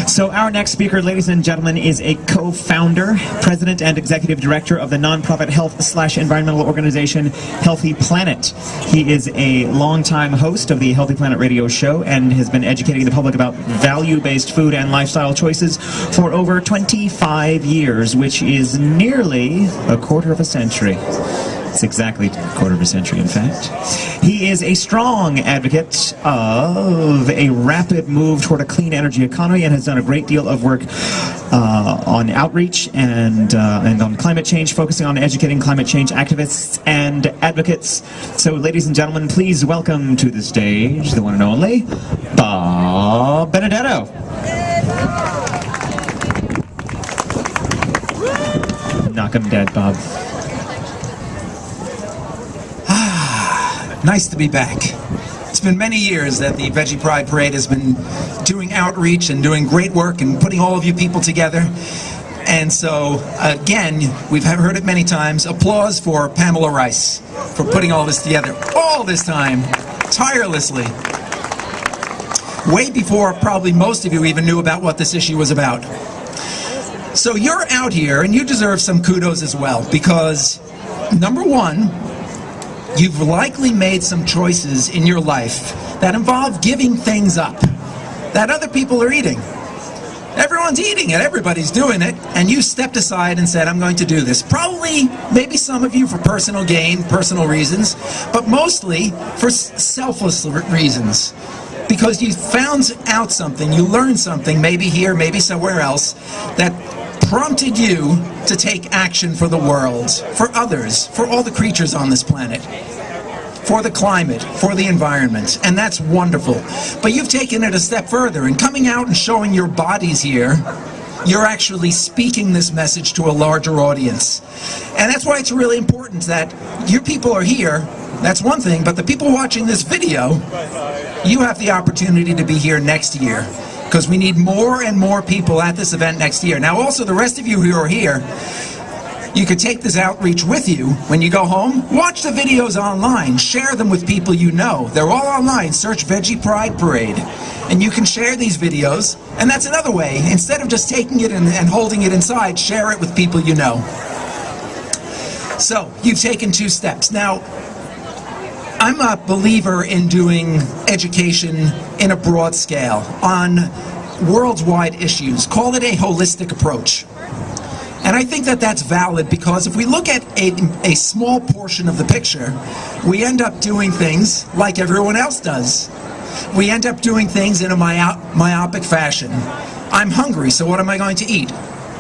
So our next speaker, ladies and gentlemen, is a co-founder, president, and executive director of the nonprofit health/environmental organization Healthy Planet. He is a longtime host of the Healthy Planet radio show and has been educating the public about value-based food and lifestyle choices for over 25 years, which is nearly a quarter of a century. It's exactly a quarter of a century, in fact. He is a strong advocate of a rapid move toward a clean energy economy and has done a great deal of work on outreach and on climate change, focusing on educating climate change activists and advocates. So, ladies and gentlemen, please welcome to the stage the one and only DiBenedetto. Knock him dead, Bob. Nice to be back. It's been many years that the Veggie Pride Parade has been doing outreach and doing great work and putting all of you people together. And so, again, we've heard it many times, applause for Pamela Rice for putting all this together all this time, tirelessly. Way before probably most of you even knew about what this issue was about. So you're out here and you deserve some kudos as well, because number one, you've likely made some choices in your life that involve giving things up that other people are eating. Everyone's eating it, everybody's doing it, and you stepped aside and said, I'm going to do this. Probably, maybe some of you for personal gain, personal reasons, but mostly for selfless reasons. Because you found out something, you learned something, maybe here, maybe somewhere else, that prompted you to take action for the world, for others, for all the creatures on this planet, for the climate, for the environment, and that's wonderful. But you've taken it a step further, and coming out and showing your bodies here, you're actually speaking this message to a larger audience. And that's why it's really important that you people are here, that's one thing, but the people watching this video, you have the opportunity to be here next year, because we need more and more people at this event next year. Now also, the rest of you who are here, you could take this outreach with you when you go home. Watch the videos online. Share them with people you know. They're all online. Search Veggie Pride Parade. And you can share these videos. And that's another way. Instead of just taking it and holding it inside, share it with people you know. So, you've taken 2 steps. Now, I'm a believer in doing education in a broad scale on worldwide issues. Call it a holistic approach. And I think that that's valid because if we look at a small portion of the picture, we end up doing things like everyone else does. We end up doing things in a myopic fashion. I'm hungry, so what am I going to eat?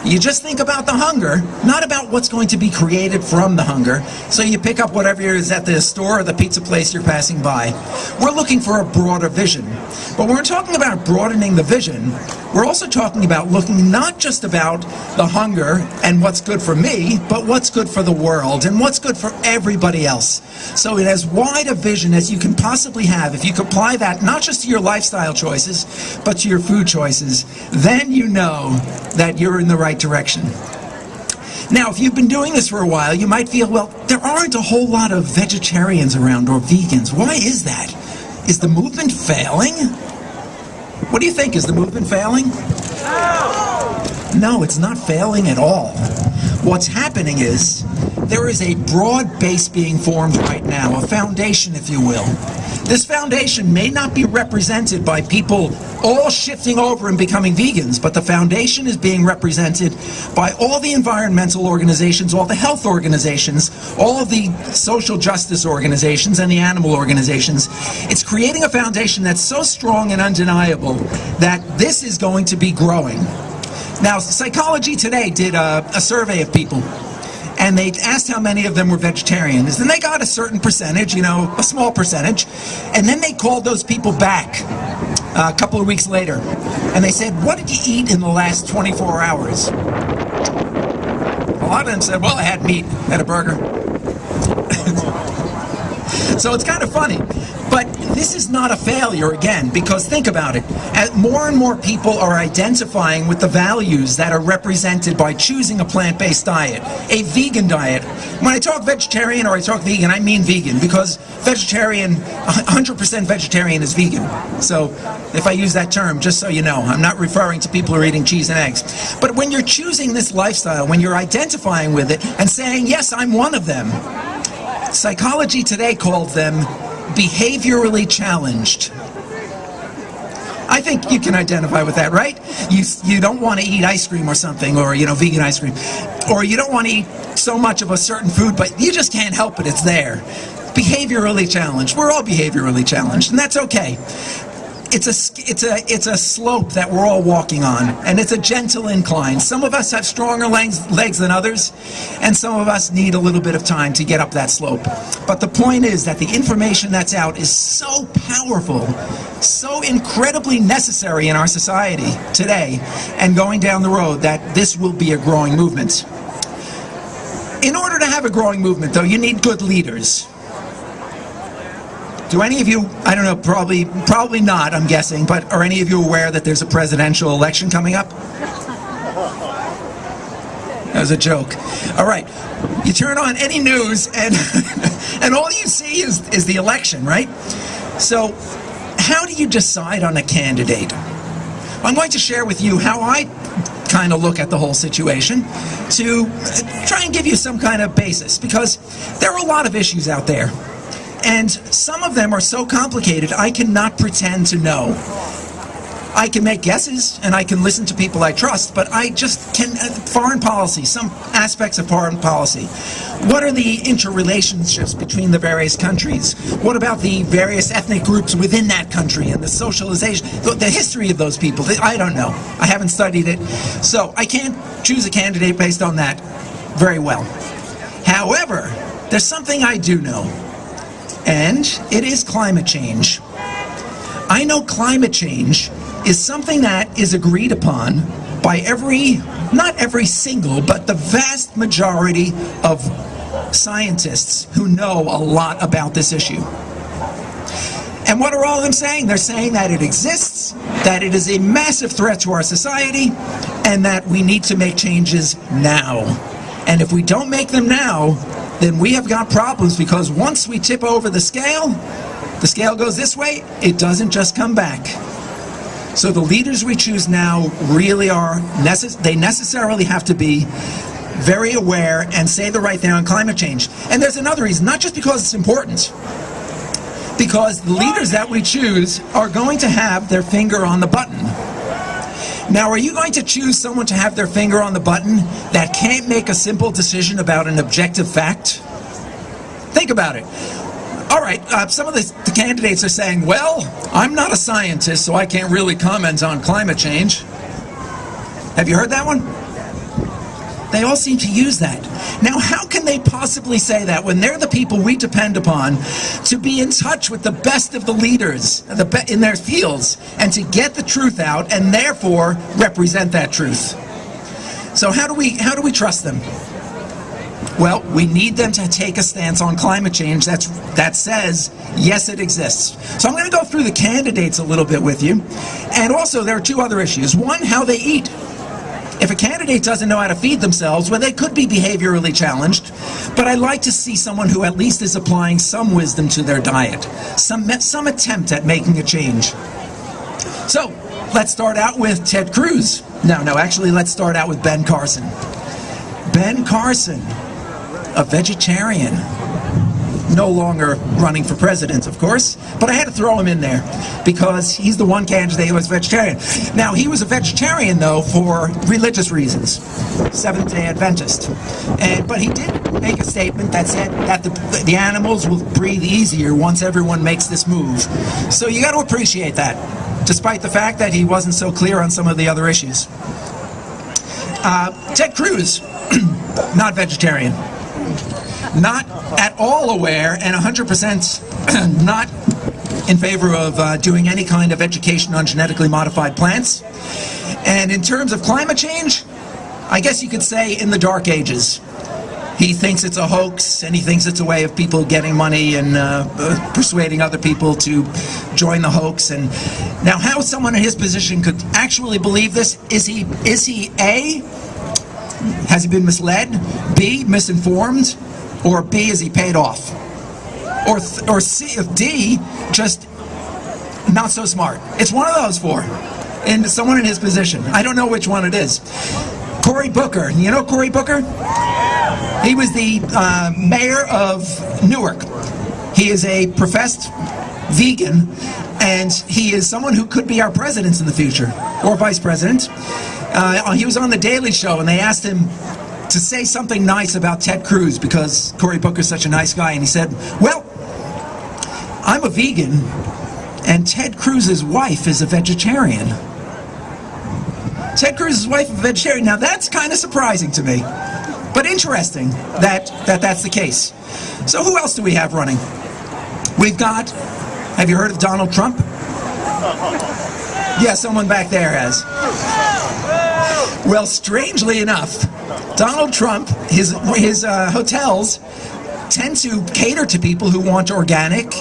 You just think about the hunger, not about what's going to be created from the hunger. So you pick up whatever is at the store or the pizza place you're passing by. We're looking for a broader vision. But when we're talking about broadening the vision, we're also talking about looking not just about the hunger and what's good for me, but what's good for the world and what's good for everybody else. So it as wide a vision as you can possibly have. If you can apply that not just to your lifestyle choices, but to your food choices, then you know that you're in the right direction. Now, if you've been doing this for a while, you might feel, well, there aren't a whole lot of vegetarians around or vegans. Why is that? Is the movement failing? What do you think? Is the movement failing? No, it's not failing at all. What's happening is there is a broad base being formed right now, a foundation, if you will. This foundation may not be represented by people all shifting over and becoming vegans, but the foundation is being represented by all the environmental organizations, all the health organizations, all of the social justice organizations, and the animal organizations. It's creating a foundation that's so strong and undeniable that this is going to be growing. Now, Psychology Today did a survey of people, and they asked how many of them were vegetarians, and they got a certain percentage, you know, a small percentage, and then they called those people back a couple of weeks later, and they said, what did you eat in the last 24 hours? A lot of them said, well, I had meat, I had a burger. So it's kind of funny, but this is not a failure, again, because think about it. As more and more people are identifying with the values that are represented by choosing a plant-based diet, a vegan diet. When I talk vegetarian or I talk vegan, I mean vegan, because vegetarian, 100% vegetarian is vegan. So if I use that term, just so you know, I'm not referring to people who are eating cheese and eggs. But when you're choosing this lifestyle, when you're identifying with it and saying, yes, I'm one of them, Psychology Today called them behaviorally challenged. I think you can identify with that, right? You don't want to eat ice cream or something, or vegan ice cream, or you don't want to eat so much of a certain food, but you just can't help it. It's there. Behaviorally challenged. We're all behaviorally challenged, and that's okay. It's a slope that we're all walking on, and it's a gentle incline. Some of us have stronger legs than others, and some of us need a little bit of time to get up that slope. But the point is that the information that's out is so powerful, so incredibly necessary in our society today and going down the road, that this will be a growing movement. In order to have a growing movement, though, you need good leaders. Do any of you, I don't know, probably not, I'm guessing, but are any of you aware that there's a presidential election coming up? That was a joke. All right, you turn on any news and and all you see is the election, right? So how do you decide on a candidate? I'm going to share with you how I kind of look at the whole situation to try and give you some kind of basis, because there are a lot of issues out there. And some of them are so complicated, I cannot pretend to know. I can make guesses, and I can listen to people I trust, but I just can, foreign policy, some aspects of foreign policy. What are the interrelationships between the various countries? What about the various ethnic groups within that country and the socialization, the history of those people? I don't know. I haven't studied it. So I can't choose a candidate based on that very well. However, there's something I do know. And it is climate change. I know climate change is something that is agreed upon by not every single, but the vast majority of scientists who know a lot about this issue. And what are all of them saying? They're saying that it exists, that it is a massive threat to our society, and that we need to make changes now. And if we don't make them now, then we have got problems, because once we tip over the scale goes this way, it doesn't just come back. So the leaders we choose now really are, they necessarily have to be very aware and say the right thing on climate change. And there's another reason, not just because it's important, because the leaders that we choose are going to have their finger on the button. Now, are you going to choose someone to have their finger on the button that can't make a simple decision about an objective fact? Think about it. All right, some of the candidates are saying, well, I'm not a scientist, so I can't really comment on climate change. Have you heard that one? They all seem to use that. Now, how can they possibly say that when they're the people we depend upon to be in touch with the best of the leaders in their fields and to get the truth out and therefore represent that truth? So how do we trust them? Well, we need them to take a stance on climate change that says, yes, it exists. So I'm going to go through the candidates a little bit with you. And also, there are two other issues. One, how they eat. If a candidate doesn't know how to feed themselves, well, they could be behaviorally challenged, but I'd like to see someone who at least is applying some wisdom to their diet, some attempt at making a change. So, let's start out with Ted Cruz. Actually, let's start out with Ben Carson. Ben Carson, a vegetarian. No longer running for president, of course, but I had to throw him in there because he's the one candidate who was vegetarian. Now, he was a vegetarian, though, for religious reasons, Seventh-day Adventist. But he did make a statement that said that the animals will breathe easier once everyone makes this move. So you got to appreciate that, despite the fact that he wasn't so clear on some of the other issues. Ted Cruz, not vegetarian. Not at all aware and 100% not in favor of doing any kind of education on genetically modified plants. And in terms of climate change, I guess you could say in the dark ages. He thinks it's a hoax, and he thinks it's a way of people getting money and persuading other people to join the hoax. And now, how someone in his position could actually believe this? Is he A, has he been misled? B, misinformed? Or B, is he paid off? Or C, D, just not so smart? It's one of those four. And someone in his position. I don't know which one it is. Cory Booker. You know Cory Booker? He was the mayor of Newark. He is a professed vegan, and he is someone who could be our president in the future, or vice president. He was on The Daily Show, and they asked him to say something nice about Ted Cruz, because Cory Booker's such a nice guy, and he said, well, I'm a vegan, and Ted Cruz's wife is a vegetarian. Ted Cruz's wife is a vegetarian. Now, that's kind of surprising to me. But interesting that's the case. So who else do we have running? We've got, have you heard of Donald Trump? Yeah, someone back there has. Well, strangely enough, Donald Trump, his hotels tend to cater to people who want organic,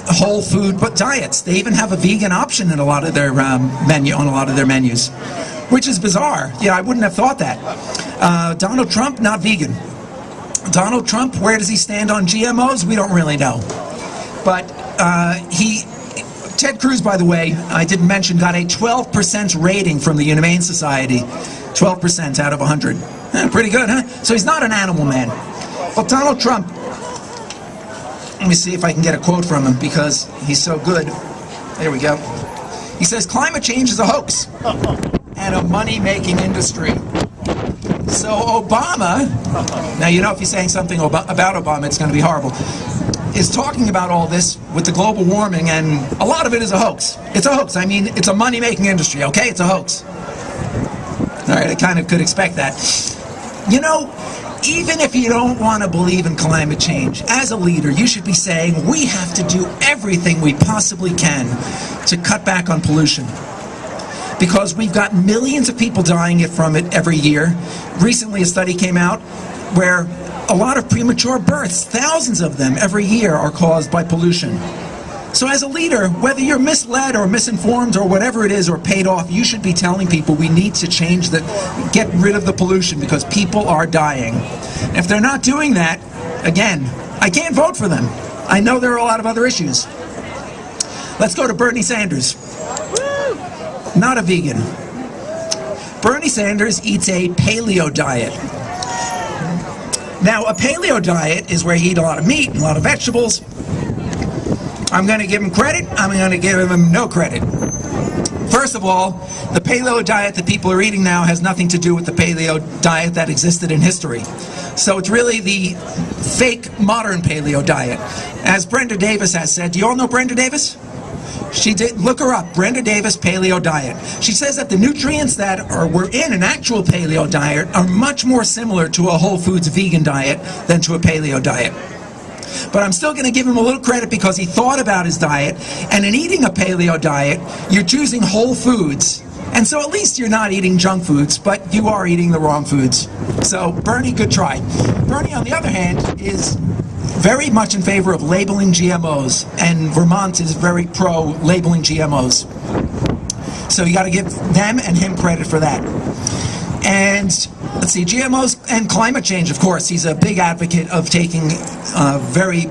whole food diets. They even have a vegan option in a lot of their menus, which is bizarre. Yeah, I wouldn't have thought that. Donald Trump, not vegan. Donald Trump, where does he stand on GMOs? We don't really know. But Ted Cruz, by the way, I didn't mention, got a 12% rating from the Humane Society. 12% out of 100. Pretty good, huh? So he's not an animal man. But Donald Trump, let me see if I can get a quote from him, because he's so good. There we go. He says, climate change is a hoax and a money-making industry. So Obama, now you know if he's saying something about Obama, it's going to be horrible, is talking about all this with the global warming, and a lot of it is a hoax. It's a hoax. I mean, it's a money-making industry, okay? It's a hoax. All right, I kind of could expect that. You know, even if you don't want to believe in climate change, as a leader, you should be saying, we have to do everything we possibly can to cut back on pollution. Because we've got millions of people dying from it every year. Recently, a study came out where a lot of premature births, thousands of them every year, are caused by pollution. So as a leader, whether you're misled or misinformed or whatever it is, or paid off, you should be telling people we need to change get rid of the pollution, because people are dying. And if they're not doing that, again, I can't vote for them. I know there are a lot of other issues. Let's go to Bernie Sanders. Not a vegan. Bernie Sanders eats a paleo diet. Now, a paleo diet is where you eat a lot of meat and a lot of vegetables. I'm going to give him credit. I'm going to give him no credit. First of all, the paleo diet that people are eating now has nothing to do with the paleo diet that existed in history. So it's really the fake modern paleo diet. As Brenda Davis has said, do you all know Brenda Davis? She did, look her up, Brenda Davis paleo diet. She says that the nutrients that were in an actual paleo diet are much more similar to a whole foods vegan diet than to a paleo diet. But I'm still going to give him a little credit, because he thought about his diet, and in eating a paleo diet, you're choosing whole foods. And so at least you're not eating junk foods, but you are eating the wrong foods. So Bernie, good try. Bernie, on the other hand, is very much in favor of labeling GMOs, and Vermont is very pro labeling GMOs. So you got to give them and him credit for that. And let's see, GMOs and climate change, of course. He's a big advocate of taking very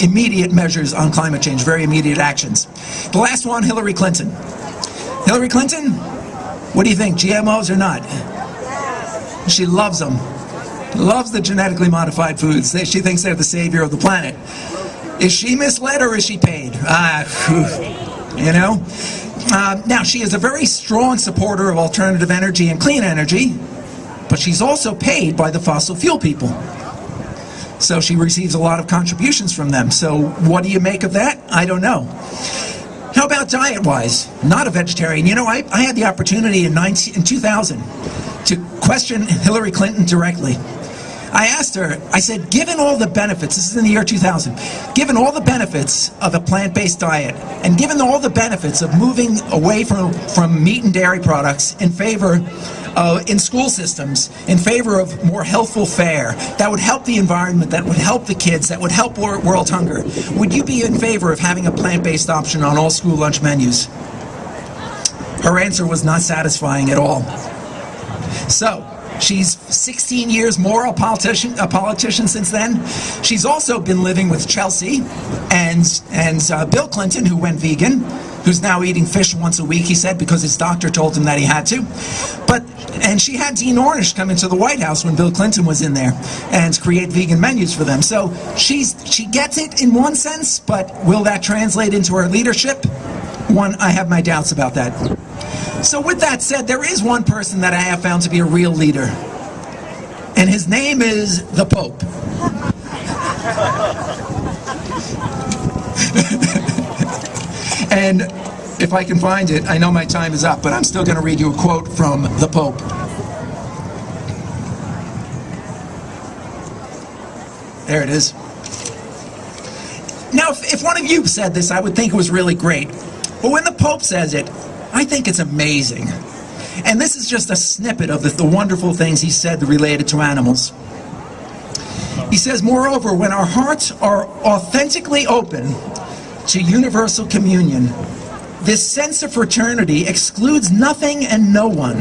immediate measures on climate change, very immediate actions. The last one, Hillary Clinton. Hillary Clinton, what do you think, GMOs or not? She loves them. Loves the genetically modified foods. She thinks they're the savior of the planet. Is she misled or is she paid? You know? Now, she is a very strong supporter of alternative energy and clean energy, but she's also paid by the fossil fuel people. So she receives a lot of contributions from them. So what do you make of that? I don't know. How about diet-wise? Not a vegetarian. You know, I had the opportunity in 2000 to question Hillary Clinton directly. I asked her, I said, given all the benefits, this is in the year 2000, given all the benefits of a plant-based diet, and given all the benefits of moving away from meat and dairy products in favor in school systems, in favor of more healthful fare, that would help the environment, that would help the kids, that would help world hunger, would you be in favor of having a plant-based option on all school lunch menus? Her answer was not satisfying at all. So, she's 16 years more a politician since then. She's also been living with Chelsea and Bill Clinton, who went vegan, who's now eating fish once a week, he said, because his doctor told him that he had to. And she had Dean Ornish come into the White House when Bill Clinton was in there and create vegan menus for them. So she gets it in one sense, but will that translate into her leadership? I have my doubts about that. So with that said, there is one person that I have found to be a real leader, and his name is the Pope. And if I can find it, I know my time is up, but I'm still going to read you a quote from the Pope. There it is. Now, if one of you said this, I would think it was really great. But when the Pope says it, I think it's amazing. And this is just a snippet of the wonderful things he said related to animals. He says, moreover, when our hearts are authentically open to universal communion, this sense of fraternity excludes nothing and no one.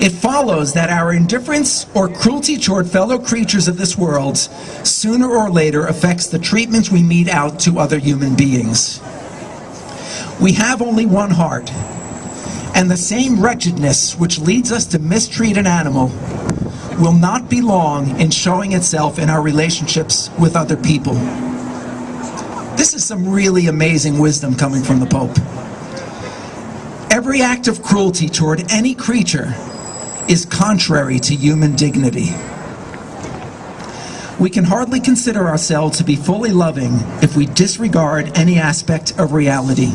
It follows that our indifference or cruelty toward fellow creatures of this world sooner or later affects the treatment we mete out to other human beings. We have only one heart, and the same wretchedness which leads us to mistreat an animal will not be long in showing itself in our relationships with other people. This is some really amazing wisdom coming from the Pope. Every act of cruelty toward any creature is contrary to human dignity. We can hardly consider ourselves to be fully loving if we disregard any aspect of reality.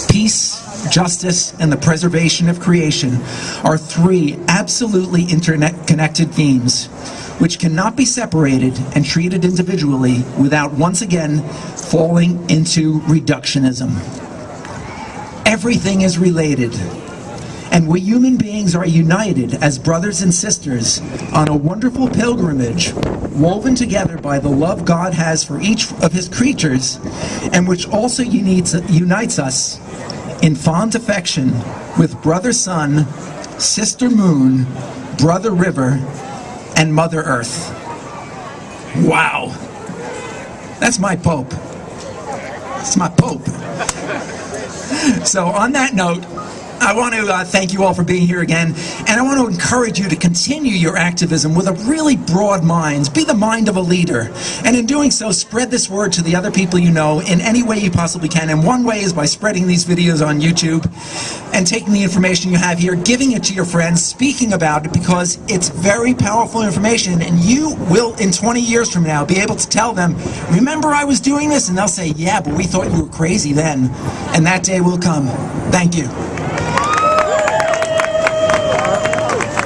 Peace, justice, and the preservation of creation are three absolutely interconnected themes which cannot be separated and treated individually without once again falling into reductionism. Everything is related, and we human beings are united as brothers and sisters on a wonderful pilgrimage woven together by the love God has for each of his creatures, and which also unites us in fond affection with Brother Sun, Sister Moon, Brother River, and Mother Earth. Wow. That's my Pope. That's my Pope. So on that note, I want to thank you all for being here again, and I want to encourage you to continue your activism with a really broad mind. Be the mind of a leader, and in doing so, spread this word to the other people you know in any way you possibly can. And one way is by spreading these videos on YouTube and taking the information you have here, giving it to your friends, speaking about it, because it's very powerful information, and you will, in 20 years from now, be able to tell them, remember I was doing this? And they'll say, yeah, but we thought you were crazy then. And that day will come. Thank you.